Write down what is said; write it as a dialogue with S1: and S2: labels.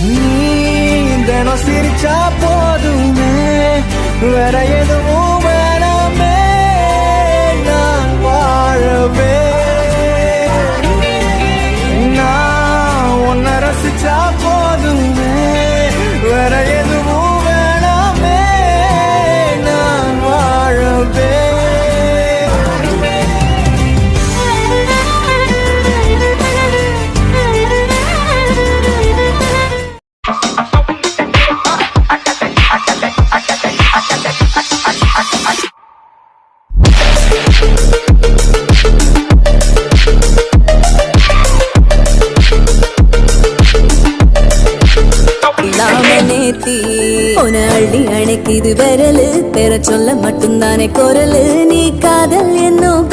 S1: நீ தினம் சிரிச்சா போதுமே, வேற எதுவும் வேணாமே, நான் வாழவே. நான் உன்னை ரசிச்சா போதுமே, வேற எதுவும் வேணாமே, நான் வாழவே.
S2: உன அள்ளி அணைக்குது விரலு, பெற சொல்ல மட்டும்தானே குரலு. நீ காதல் என்னும்